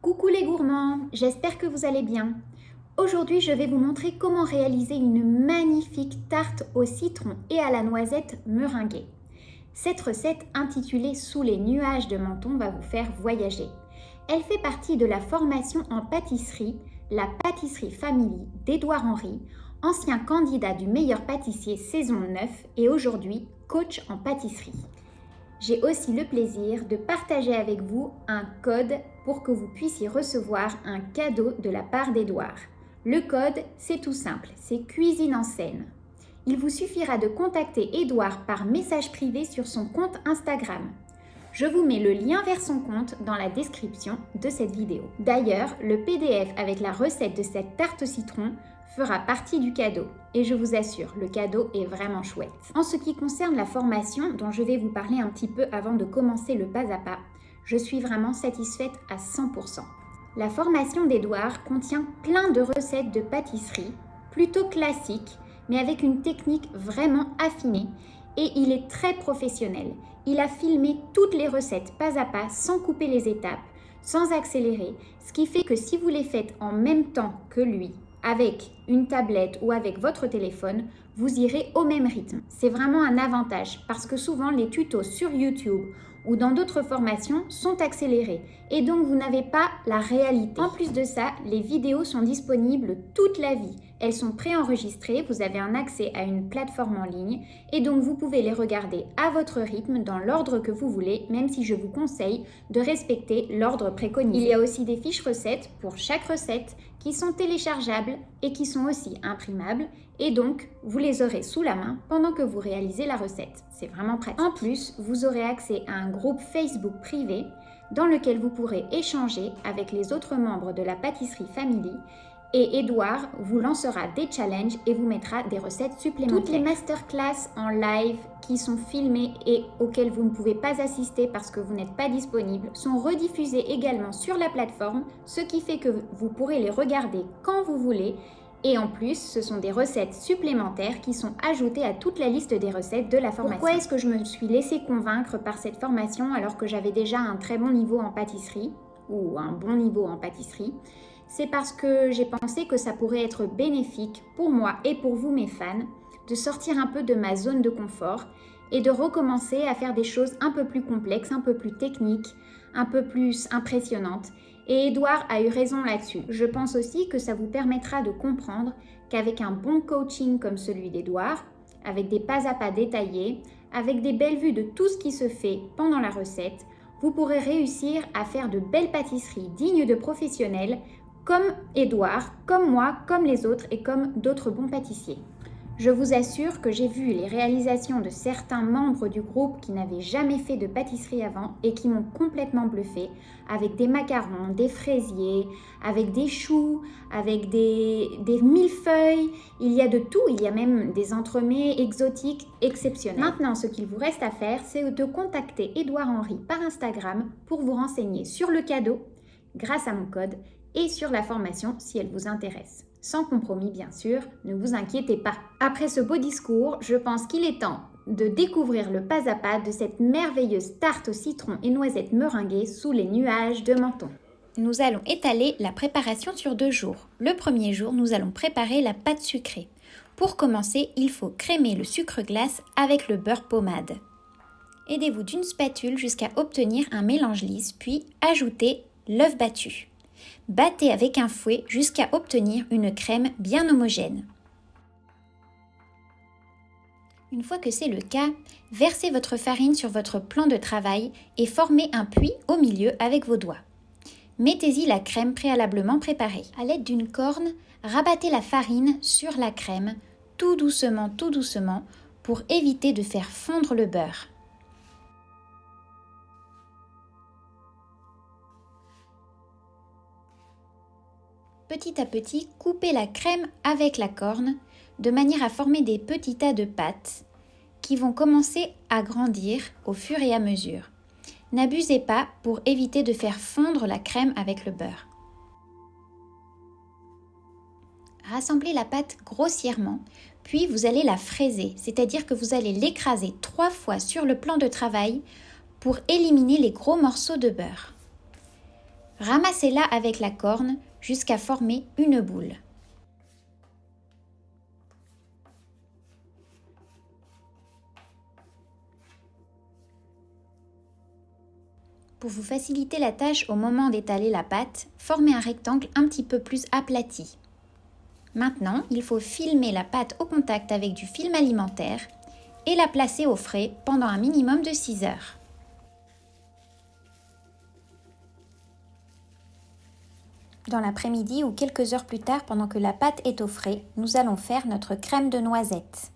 Coucou les gourmands, j'espère que vous allez bien. Aujourd'hui, je vais vous montrer comment réaliser une magnifique tarte au citron et à la noisette meringuée. Cette recette intitulée Sous les nuages de Menton va vous faire voyager. Elle fait partie de la formation en pâtisserie, la pâtisserie Family d'Édouard Henry, ancien candidat du meilleur pâtissier saison 9 et aujourd'hui coach en pâtisserie. J'ai aussi le plaisir de partager avec vous un code pour que vous puissiez recevoir un cadeau de la part d'Édouard. Le code, c'est tout simple, c'est Cuisine en scène. Il vous suffira de contacter Édouard par message privé sur son compte Instagram. Je vous mets le lien vers son compte dans la description de cette vidéo. D'ailleurs, le PDF avec la recette de cette tarte au citron fera partie du cadeau. Et je vous assure, le cadeau est vraiment chouette. En ce qui concerne la formation, dont je vais vous parler un petit peu avant de commencer le pas à pas, je suis vraiment satisfaite à 100%. La formation d'Édouard contient plein de recettes de pâtisserie, plutôt classiques, mais avec une technique vraiment affinée. Et il est très professionnel. Il a filmé toutes les recettes pas à pas, sans couper les étapes, sans accélérer, ce qui fait que si vous les faites en même temps que lui, avec une tablette ou avec votre téléphone, vous irez au même rythme. C'est vraiment un avantage parce que souvent les tutos sur YouTube ou dans d'autres formations sont accélérés et donc vous n'avez pas la réalité. En plus de ça, les vidéos sont disponibles toute la vie. Elles sont préenregistrées, vous avez un accès à une plateforme en ligne et donc vous pouvez les regarder à votre rythme dans l'ordre que vous voulez, même si je vous conseille de respecter l'ordre préconisé. Il y a aussi des fiches recettes pour chaque recette qui sont téléchargeables et qui sont aussi imprimables et donc vous les aurez sous la main pendant que vous réalisez la recette. C'est vraiment pratique. En plus, vous aurez accès à un groupe Facebook privé dans lequel vous pourrez échanger avec les autres membres de la pâtisserie Family et Édouard vous lancera des challenges et vous mettra des recettes supplémentaires. Toutes les masterclass en live qui sont filmées et auxquelles vous ne pouvez pas assister parce que vous n'êtes pas disponible sont rediffusées également sur la plateforme, ce qui fait que vous pourrez les regarder quand vous voulez. Et en plus, ce sont des recettes supplémentaires qui sont ajoutées à toute la liste des recettes de la formation. Pourquoi est-ce que je me suis laissée convaincre par cette formation alors que j'avais déjà un très bon niveau en pâtisserie ou un bon niveau en pâtisserie? C'est parce que j'ai pensé que ça pourrait être bénéfique pour moi et pour vous mes fans de sortir un peu de ma zone de confort et de recommencer à faire des choses un peu plus complexes, un peu plus techniques, un peu plus impressionnantes. Et Édouard a eu raison là-dessus. Je pense aussi que ça vous permettra de comprendre qu'avec un bon coaching comme celui d'Édouard, avec des pas à pas détaillés, avec des belles vues de tout ce qui se fait pendant la recette, vous pourrez réussir à faire de belles pâtisseries dignes de professionnels comme Édouard, comme moi, comme les autres et comme d'autres bons pâtissiers. Je vous assure que j'ai vu les réalisations de certains membres du groupe qui n'avaient jamais fait de pâtisserie avant et qui m'ont complètement bluffé avec des macarons, des fraisiers, avec des choux, avec des millefeuilles. Il y a de tout, il y a même des entremets exotiques exceptionnels. Maintenant, ce qu'il vous reste à faire, c'est de contacter Édouard Henry par Instagram pour vous renseigner sur le cadeau grâce à mon code et sur la formation si elle vous intéresse. Sans compromis bien sûr, ne vous inquiétez pas. Après ce beau discours, je pense qu'il est temps de découvrir le pas à pas de cette merveilleuse tarte au citron et noisette meringuée sous les nuages de Menton. Nous allons étaler la préparation sur 2 jours. Le premier jour, nous allons préparer la pâte sucrée. Pour commencer, il faut crémer le sucre glace avec le beurre pommade. Aidez-vous d'une spatule jusqu'à obtenir un mélange lisse, puis ajoutez l'œuf battu. Battez avec un fouet jusqu'à obtenir une crème bien homogène. Une fois que c'est le cas, versez votre farine sur votre plan de travail et formez un puits au milieu avec vos doigts. Mettez-y la crème préalablement préparée. À l'aide d'une corne, rabattez la farine sur la crème, tout doucement, pour éviter de faire fondre le beurre. Petit à petit, coupez la crème avec la corne de manière à former des petits tas de pâtes qui vont commencer à grandir au fur et à mesure. N'abusez pas pour éviter de faire fondre la crème avec le beurre. Rassemblez la pâte grossièrement, puis vous allez la fraiser, c'est-à-dire que vous allez l'écraser 3 fois sur le plan de travail pour éliminer les gros morceaux de beurre. Ramassez-la avec la corne jusqu'à former une boule. Pour vous faciliter la tâche au moment d'étaler la pâte, formez un rectangle un petit peu plus aplati. Maintenant, il faut filmer la pâte au contact avec du film alimentaire et la placer au frais pendant un minimum de 6 heures. Dans l'après-midi ou quelques heures plus tard, pendant que la pâte est au frais, nous allons faire notre crème de noisette.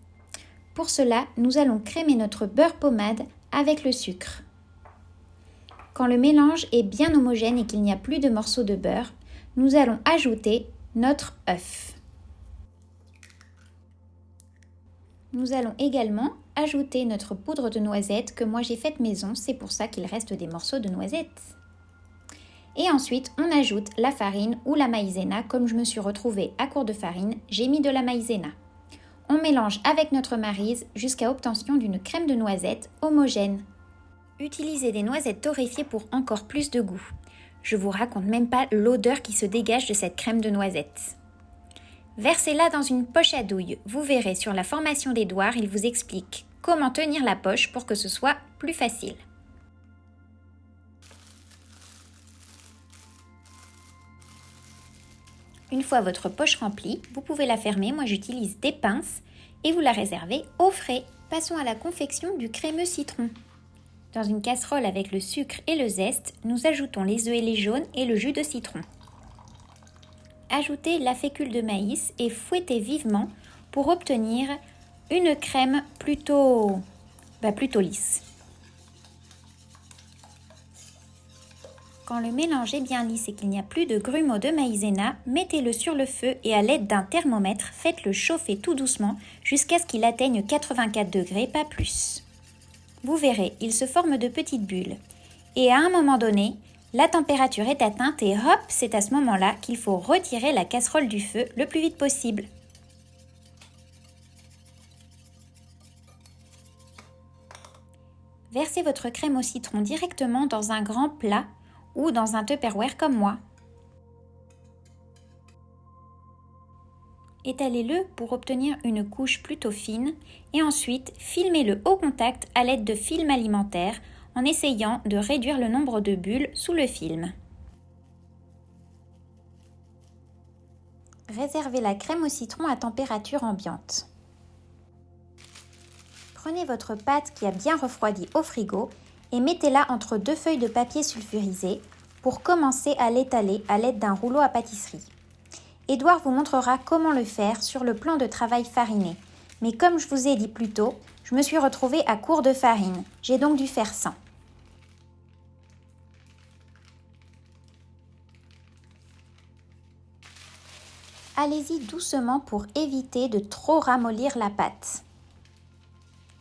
Pour cela, nous allons crémer notre beurre pommade avec le sucre. Quand le mélange est bien homogène et qu'il n'y a plus de morceaux de beurre, nous allons ajouter notre œuf. Nous allons également ajouter notre poudre de noisette que moi j'ai faite maison, c'est pour ça qu'il reste des morceaux de noisette. Et ensuite, on ajoute la farine ou la maïzena. Comme je me suis retrouvée à court de farine, j'ai mis de la maïzena. On mélange avec notre maryse jusqu'à obtention d'une crème de noisette homogène. Utilisez des noisettes torréfiées pour encore plus de goût. Je vous raconte même pas l'odeur qui se dégage de cette crème de noisette. Versez-la dans une poche à douille. Vous verrez sur la formation des doigts, il vous explique comment tenir la poche pour que ce soit plus facile. Une fois votre poche remplie, vous pouvez la fermer. Moi, j'utilise des pinces et vous la réservez au frais. Passons à la confection du crémeux citron. Dans une casserole avec le sucre et le zeste, nous ajoutons les œufs et les jaunes et le jus de citron. Ajoutez la fécule de maïs et fouettez vivement pour obtenir une crème plutôt lisse. Quand le mélange est bien lisse et qu'il n'y a plus de grumeaux de maïzena, mettez-le sur le feu et à l'aide d'un thermomètre, faites-le chauffer tout doucement jusqu'à ce qu'il atteigne 84 degrés, pas plus. Vous verrez, il se forme de petites bulles. Et à un moment donné, la température est atteinte et hop, c'est à ce moment-là qu'il faut retirer la casserole du feu le plus vite possible. Versez votre crème au citron directement dans un grand plat ou dans un Tupperware comme moi. Étalez-le pour obtenir une couche plutôt fine et ensuite filmez-le au contact à l'aide de film alimentaire en essayant de réduire le nombre de bulles sous le film. Réservez la crème au citron à température ambiante. Prenez votre pâte qui a bien refroidi au frigo et mettez-la entre deux feuilles de papier sulfurisé pour commencer à l'étaler à l'aide d'un rouleau à pâtisserie. Édouard vous montrera comment le faire sur le plan de travail fariné. Mais comme je vous ai dit plus tôt, je me suis retrouvée à court de farine. J'ai donc dû faire sans. Allez-y doucement pour éviter de trop ramollir la pâte.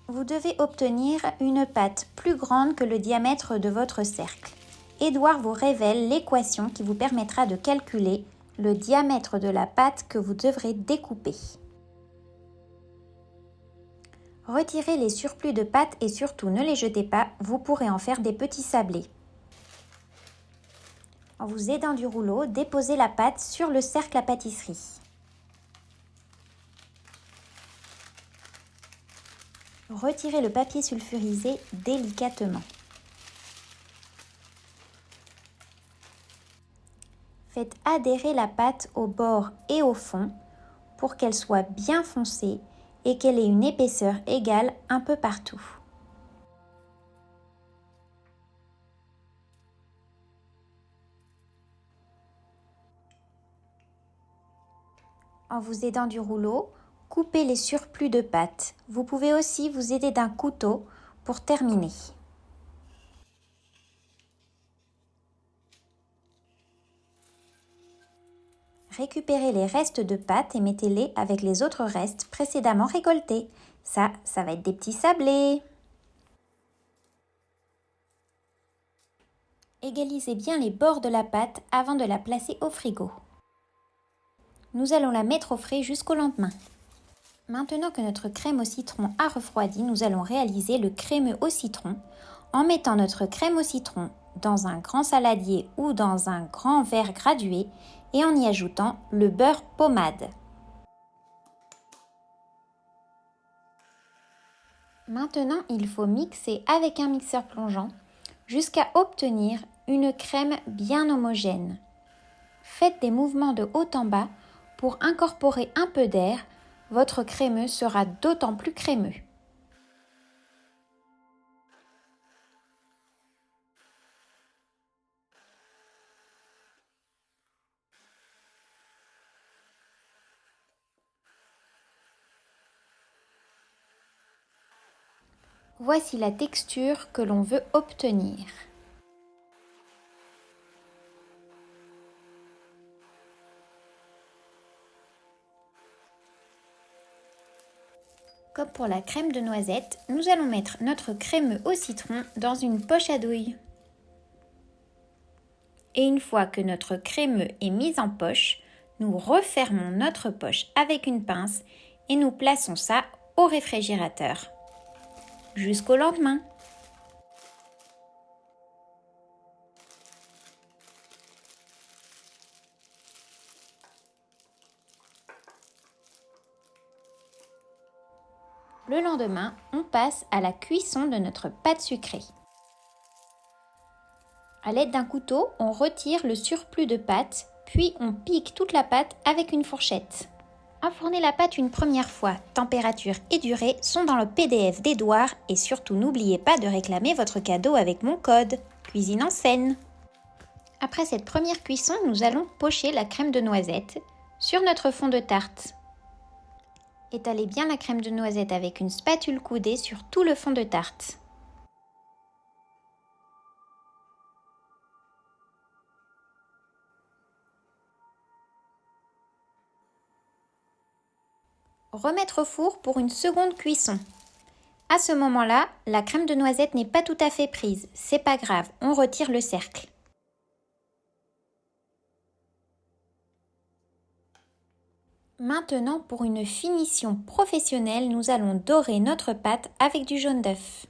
Vous devez obtenir une pâte plus grande que le diamètre de votre cercle. Édouard vous révèle l'équation qui vous permettra de calculer le diamètre de la pâte que vous devrez découper. Retirez les surplus de pâte et surtout ne les jetez pas, vous pourrez en faire des petits sablés. En vous aidant du rouleau, déposez la pâte sur le cercle à pâtisserie. Retirez le papier sulfurisé délicatement. Faites adhérer la pâte au bord et au fond pour qu'elle soit bien foncée et qu'elle ait une épaisseur égale un peu partout. En vous aidant du rouleau, coupez les surplus de pâte. Vous pouvez aussi vous aider d'un couteau pour terminer. Récupérez les restes de pâte et mettez-les avec les autres restes précédemment récoltés. Ça va être des petits sablés. Égalisez bien les bords de la pâte avant de la placer au frigo. Nous allons la mettre au frais jusqu'au lendemain. Maintenant que notre crème au citron a refroidi, nous allons réaliser le crémeux au citron en mettant notre crème au citron dans un grand saladier ou dans un grand verre gradué et en y ajoutant le beurre pommade. Maintenant, il faut mixer avec un mixeur plongeant jusqu'à obtenir une crème bien homogène. Faites des mouvements de haut en bas pour incorporer un peu d'air. Votre crémeux sera d'autant plus crémeux. Voici la texture que l'on veut obtenir. Comme pour la crème de noisette, nous allons mettre notre crémeux au citron dans une poche à douille. Et une fois que notre crémeux est mis en poche, nous refermons notre poche avec une pince et nous plaçons ça au réfrigérateur. Jusqu'au lendemain. Le lendemain, on passe à la cuisson de notre pâte sucrée. À l'aide d'un couteau, on retire le surplus de pâte, puis on pique toute la pâte avec une fourchette. Enfournez la pâte une première fois. Température et durée sont dans le PDF d'Edouard et surtout n'oubliez pas de réclamer votre cadeau avec mon code Cuisine en scène. Après cette première cuisson, nous allons pocher la crème de noisette sur notre fond de tarte. Étalez bien la crème de noisette avec une spatule coudée sur tout le fond de tarte. Remettre au four pour une seconde cuisson. À ce moment-là, la crème de noisette n'est pas tout à fait prise. C'est pas grave, on retire le cercle. Maintenant, pour une finition professionnelle, nous allons dorer notre pâte avec du jaune d'œuf.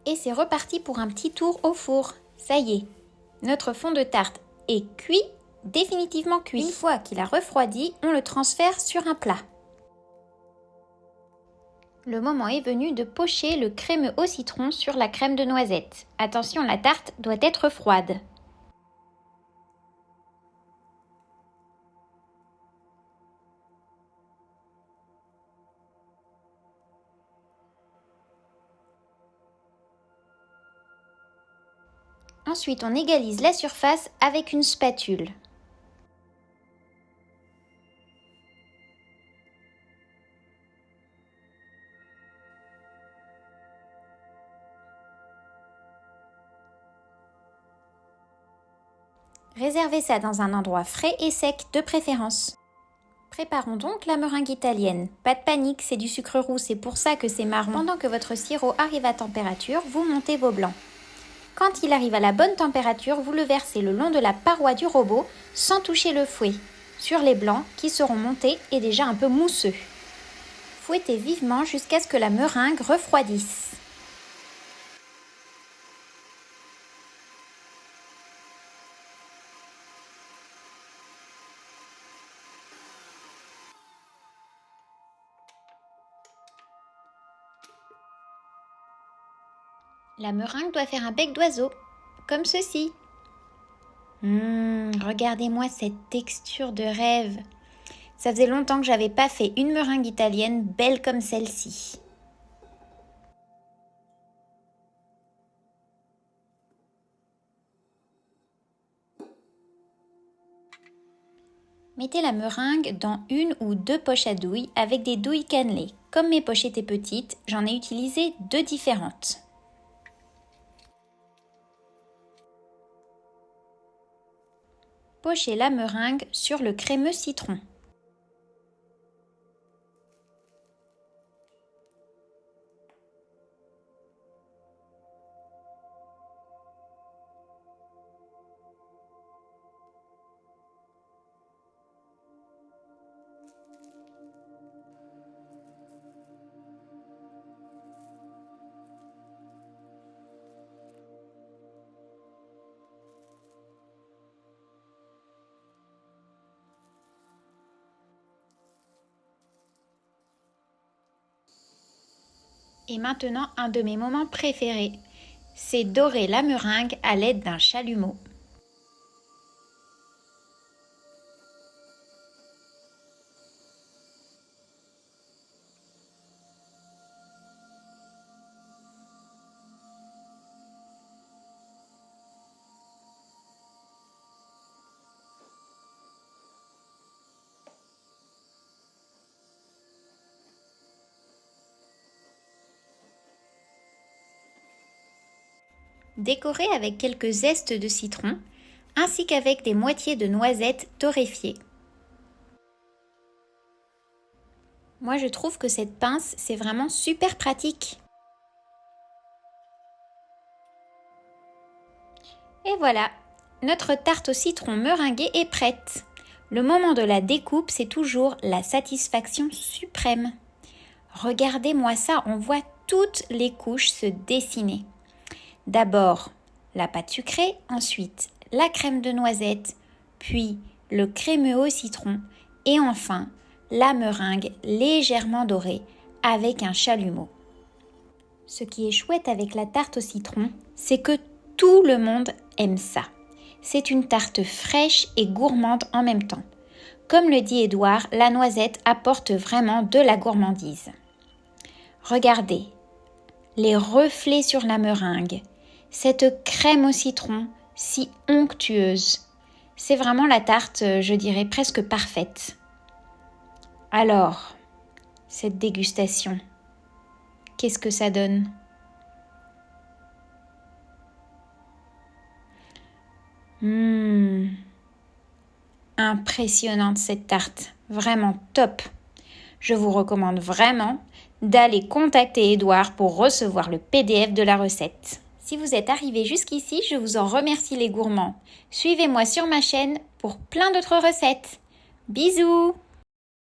Et c'est reparti pour un petit tour au four. Ça y est, notre fond de tarte est cuit, définitivement cuit. Une fois qu'il a refroidi, on le transfère sur un plat. Le moment est venu de pocher le crémeux au citron sur la crème de noisette. Attention, la tarte doit être froide. Ensuite, on égalise la surface avec une spatule. Réservez ça dans un endroit frais et sec de préférence. Préparons donc la meringue italienne. Pas de panique, c'est du sucre roux, c'est pour ça que c'est marron. Pendant que votre sirop arrive à température, vous montez vos blancs. Quand il arrive à la bonne température, vous le versez le long de la paroi du robot sans toucher le fouet, sur les blancs qui seront montés et déjà un peu mousseux. Fouettez vivement jusqu'à ce que la meringue refroidisse. La meringue doit faire un bec d'oiseau, comme ceci. Regardez-moi cette texture de rêve. Ça faisait longtemps que j'avais pas fait une meringue italienne belle comme celle-ci. Mettez la meringue dans une ou deux poches à douille avec des douilles cannelées. Comme mes poches étaient petites, j'en ai utilisé deux différentes. Pochez la meringue sur le crémeux citron. Et maintenant, un de mes moments préférés, c'est dorer la meringue à l'aide d'un chalumeau. Décorer avec quelques zestes de citron, ainsi qu'avec des moitiés de noisettes torréfiées. Moi, je trouve que cette pince, c'est vraiment super pratique. Et voilà, notre tarte au citron meringuée est prête. Le moment de la découpe, c'est toujours la satisfaction suprême. Regardez-moi ça, on voit toutes les couches se dessiner. D'abord, la pâte sucrée, ensuite la crème de noisette, puis le crémeux au citron et enfin la meringue légèrement dorée avec un chalumeau. Ce qui est chouette avec la tarte au citron, c'est que tout le monde aime ça. C'est une tarte fraîche et gourmande en même temps. Comme le dit Édouard, la noisette apporte vraiment de la gourmandise. Regardez, les reflets sur la meringue, cette crème au citron si onctueuse. C'est vraiment la tarte, je dirais, presque parfaite. Alors, cette dégustation, qu'est-ce que ça donne ? Impressionnante cette tarte, vraiment top. Je vous recommande vraiment d'aller contacter Édouard pour recevoir le PDF de la recette. Si vous êtes arrivé jusqu'ici, je vous en remercie les gourmands. Suivez-moi sur ma chaîne pour plein d'autres recettes. Bisous!